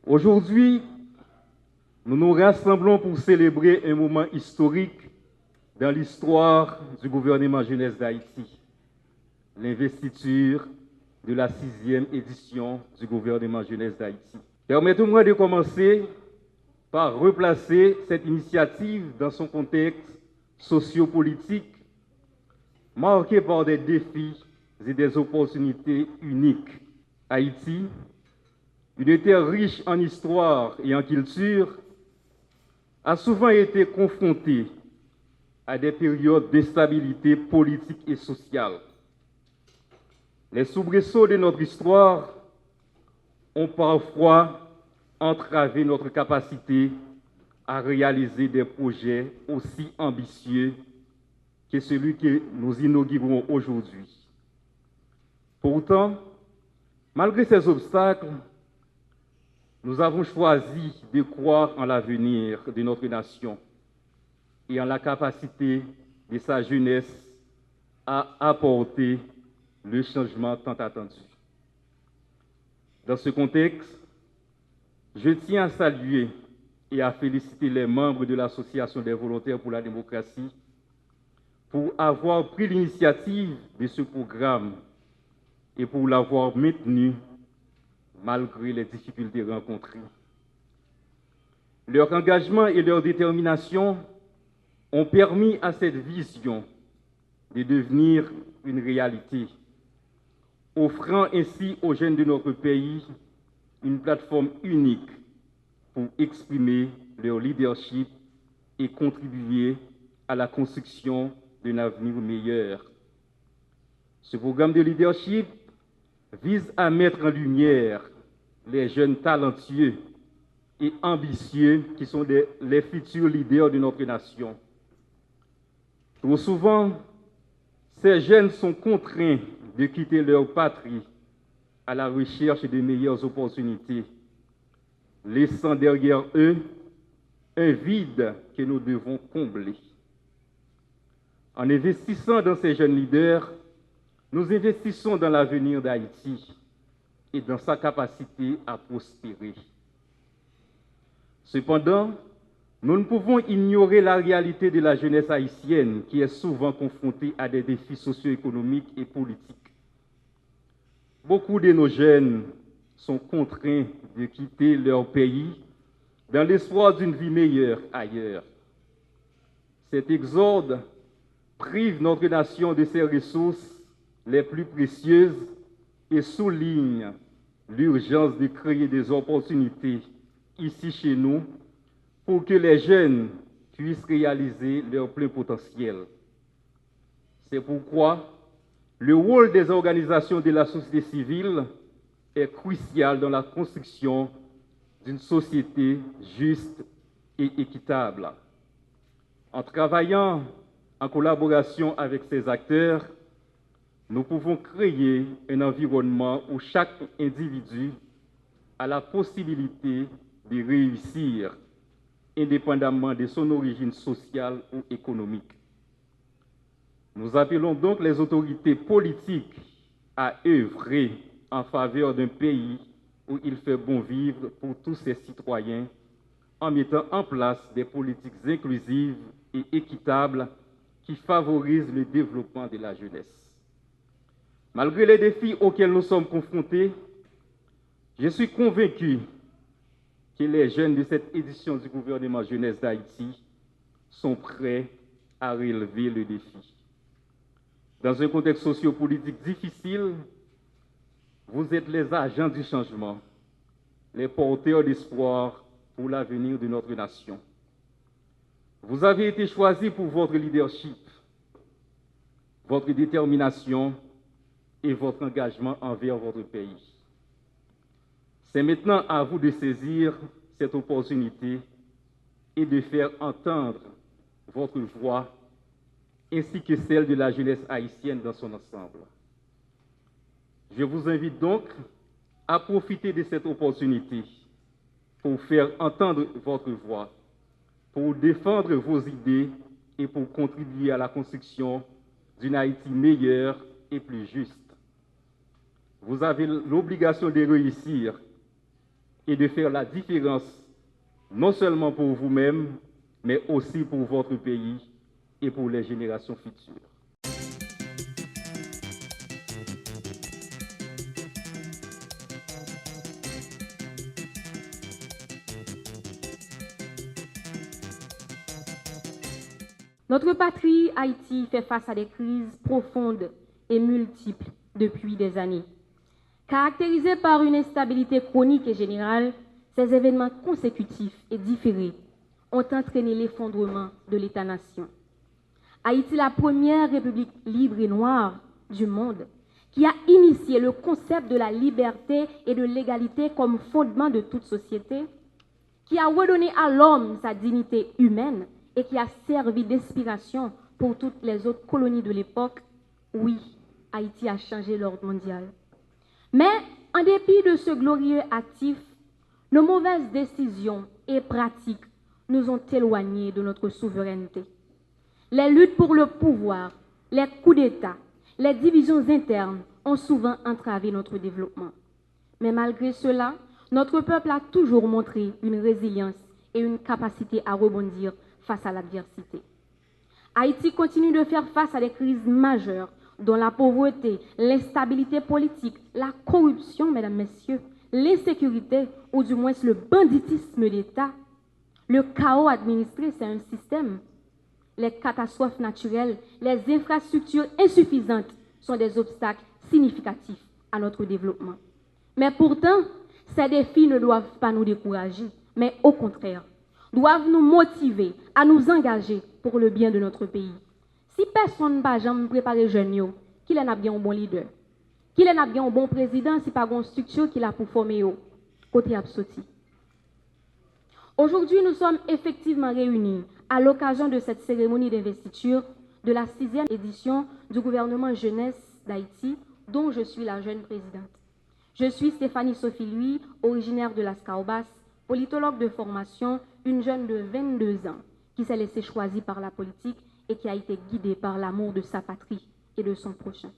Aujourd'hui, nous nous rassemblons pour célébrer un moment historique dans l'histoire du gouvernement jeunesse d'Haïti, l'investiture de la 6e édition du gouvernement jeunesse d'Haïti. Permettez-moi de commencer par replacer cette initiative dans son contexte sociopolitique marqué par des défis et des opportunités uniques. Haïti, une terre riche en histoire et en culture, a souvent été confrontée à des périodes d'instabilité politique et sociale. Les soubresauts de notre histoire ont parfois entravé notre capacité à réaliser des projets aussi ambitieux que celui que nous inaugurons aujourd'hui. Pourtant, malgré ces obstacles, nous avons choisi de croire en l'avenir de notre nation et en la capacité de sa jeunesse à apporter le changement tant attendu. Dans ce contexte, je tiens à saluer et à féliciter les membres de l'Association des volontaires pour la démocratie pour avoir pris l'initiative de ce programme et pour l'avoir maintenu malgré les difficultés rencontrées. Leur engagement et leur détermination ont permis à cette vision de devenir une réalité, offrant ainsi aux jeunes de notre pays une plateforme unique pour exprimer leur leadership et contribuer à la construction d'un avenir meilleur. Ce programme de leadership vise à mettre en lumière les jeunes talentueux et ambitieux qui sont les futurs leaders de notre nation. Trop souvent, ces jeunes sont contraints de quitter leur patrie à la recherche de meilleures opportunités, laissant derrière eux un vide que nous devons combler. En investissant dans ces jeunes leaders, nous investissons dans l'avenir d'Haïti et dans sa capacité à prospérer. Cependant, nous ne pouvons ignorer la réalité de la jeunesse haïtienne qui est souvent confrontée à des défis socio-économiques et politiques. Beaucoup de nos jeunes sont contraints de quitter leur pays dans l'espoir d'une vie meilleure ailleurs. Cet exode prive notre nation de ses ressources les plus précieuses et souligne l'urgence de créer des opportunités ici chez nous pour que les jeunes puissent réaliser leur plein potentiel. C'est pourquoi le rôle des organisations de la société civile est crucial dans la construction d'une société juste et équitable. En travaillant en collaboration avec ces acteurs, nous pouvons créer un environnement où chaque individu a la possibilité de réussir, indépendamment de son origine sociale ou économique. Nous appelons donc les autorités politiques à œuvrer en faveur d'un pays où il fait bon vivre pour tous ses citoyens, en mettant en place des politiques inclusives et équitables qui favorisent le développement de la jeunesse. Malgré les défis auxquels nous sommes confrontés, je suis convaincu que les jeunes de cette édition du gouvernement jeunesse d'Haïti sont prêts à relever le défi. Dans un contexte sociopolitique difficile, vous êtes les agents du changement, les porteurs d'espoir pour l'avenir de notre nation. Vous avez été choisis pour votre leadership, votre détermination et votre engagement envers votre pays. C'est maintenant à vous de saisir cette opportunité et de faire entendre votre voix ainsi que celle de la jeunesse haïtienne dans son ensemble. Je vous invite donc à profiter de cette opportunité pour faire entendre votre voix, pour défendre vos idées et pour contribuer à la construction d'une Haïti meilleure et plus juste. Vous avez l'obligation de réussir et de faire la différence, non seulement pour vous-même, mais aussi pour votre pays et pour les générations futures. Notre patrie, Haïti, fait face à des crises profondes et multiples depuis des années. Caractérisées par une instabilité chronique et générale, ces événements consécutifs et différés ont entraîné l'effondrement de l'État-nation. Haïti, la première république libre et noire du monde, qui a initié le concept de la liberté et de l'égalité comme fondement de toute société, qui a redonné à l'homme sa dignité humaine et qui a servi d'inspiration pour toutes les autres colonies de l'époque, oui, Haïti a changé l'ordre mondial. Mais en dépit de ce glorieux actif, nos mauvaises décisions et pratiques nous ont éloignés de notre souveraineté. Les luttes pour le pouvoir, les coups d'État, les divisions internes ont souvent entravé notre développement. Mais malgré cela, notre peuple a toujours montré une résilience et une capacité à rebondir face à l'adversité. Haïti continue de faire face à des crises majeures, dont la pauvreté, l'instabilité politique, la corruption, mesdames, messieurs, l'insécurité, ou du moins le banditisme d'État. Le chaos administré, c'est un système. Les catastrophes naturelles, les infrastructures insuffisantes sont des obstacles significatifs à notre développement. Mais pourtant, ces défis ne doivent pas nous décourager, mais au contraire, doivent nous motiver à nous engager pour le bien de notre pays. Si personne ne va jamais préparer jeune, qu'il en a bien un bon leader, qu'il en a bien un bon président, si pas une structure qu'il a pour former côté absoti. Aujourd'hui, nous sommes effectivement réunis à l'occasion de cette cérémonie d'investiture de la 6e édition du gouvernement jeunesse d'Haïti, dont je suis la jeune présidente. Je suis Stéphanie Sophie Louis, originaire de Las Caobas, politologue de formation, une jeune de 22 ans qui s'est laissée choisir par la politique et qui a été guidée par l'amour de sa patrie et de son prochain.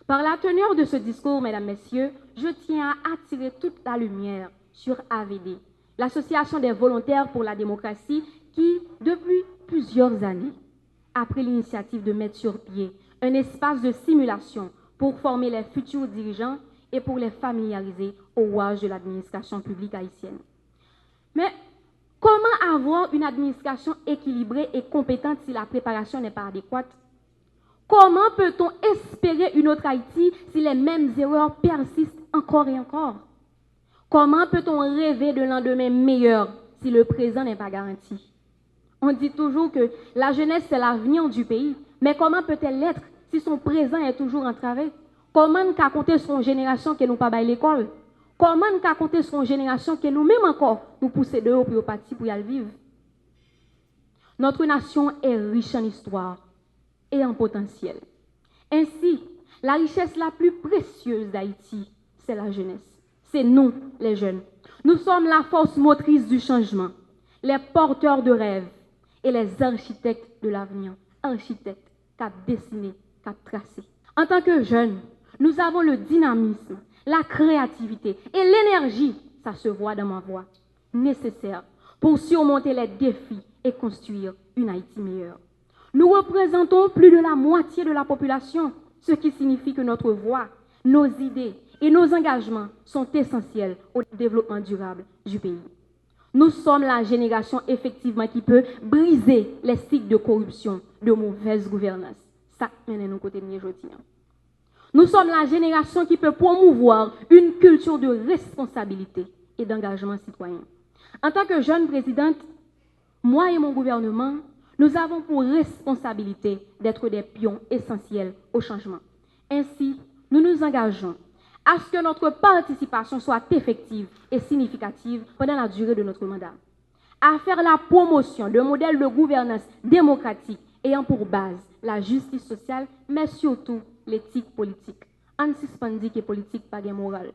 Par la teneur de ce discours, mesdames, messieurs, je tiens à attirer toute la lumière sur AVD, l'Association des volontaires pour la démocratie qui, depuis plusieurs années, a pris l'initiative de mettre sur pied un espace de simulation pour former les futurs dirigeants et pour les familiariser au rouage de l'administration publique haïtienne. Mais comment avoir une administration équilibrée et compétente si la préparation n'est pas adéquate? Comment peut-on espérer une autre Haïti si les mêmes erreurs persistent encore et encore? Comment peut-on rêver de lendemain meilleur si le présent n'est pas garanti? On dit toujours que la jeunesse, c'est l'avenir du pays. Mais comment peut-elle l'être si son présent est toujours entravé? Comment nous compter sur une génération qui nous pas à l'école? Comment nous compter sur une génération qui nous-mêmes encore nous pousser de haut pour partir pour y aller vivre? Notre nation est riche en histoire et en potentiel. Ainsi, la richesse la plus précieuse d'Haïti, c'est la jeunesse. C'est nous, les jeunes. Nous sommes la force motrice du changement, les porteurs de rêves et les architectes de l'avenir. Architectes, cap dessiné, cap tracé. En tant que jeunes, nous avons le dynamisme, la créativité et l'énergie, ça se voit dans ma voix, nécessaires pour surmonter les défis et construire une Haïti meilleure. Nous représentons plus de la moitié de la population, ce qui signifie que notre voix, nos idées et nos engagements sont essentiels au développement durable du pays. Nous sommes la génération effectivement qui peut briser les cycles de corruption, de mauvaise gouvernance. Ça mène nous côté de aujourd'hui. Nous sommes la génération qui peut promouvoir une culture de responsabilité et d'engagement citoyen. En tant que jeune présidente, moi et mon gouvernement, nous avons pour responsabilité d'être des pions essentiels au changement. Ainsi, nous nous engageons à ce que notre participation soit effective et significative pendant la durée de notre mandat, à faire la promotion d'un modèle de gouvernance démocratique ayant pour base la justice sociale, mais surtout l'éthique politique. On ne suspend dit que politique pas de morale.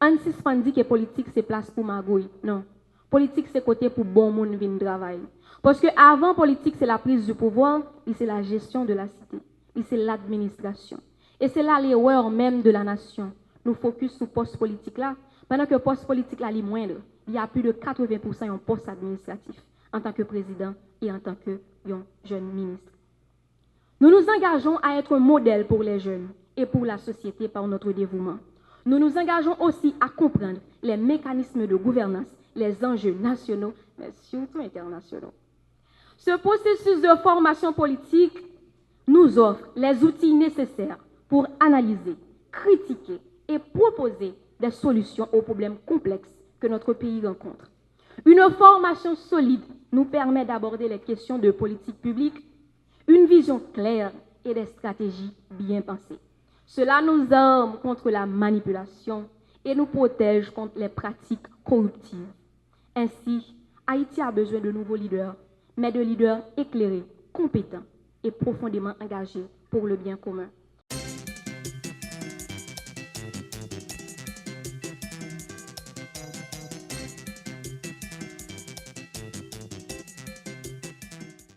On ne suspend dit que politique c'est place pour magouille. Non. Politique c'est côté pour bon monde venir travailler. Parce que avant politique c'est la prise du pouvoir, et c'est la gestion de la cité, et c'est l'administration. Et c'est là l'erreur même de la nation. Nous focus sur poste politique là Pendant que le poste politique là, est moindre, il y a plus de 80% en poste administratif en tant que président et en tant que jeune ministre. Nous nous engageons à être un modèle pour les jeunes et pour la société par notre dévouement. Nous nous engageons aussi à comprendre les mécanismes de gouvernance, les enjeux nationaux, mais surtout internationaux. Ce processus de formation politique nous offre les outils nécessaires pour analyser, critiquer et proposer des solutions aux problèmes complexes que notre pays rencontre. Une formation solide nous permet d'aborder les questions de politique publique, une vision claire et des stratégies bien pensées. Cela nous arme contre la manipulation et nous protège contre les pratiques corruptives. Ainsi, Haïti a besoin de nouveaux leaders, mais de leaders éclairés, compétents et profondément engagés pour le bien commun.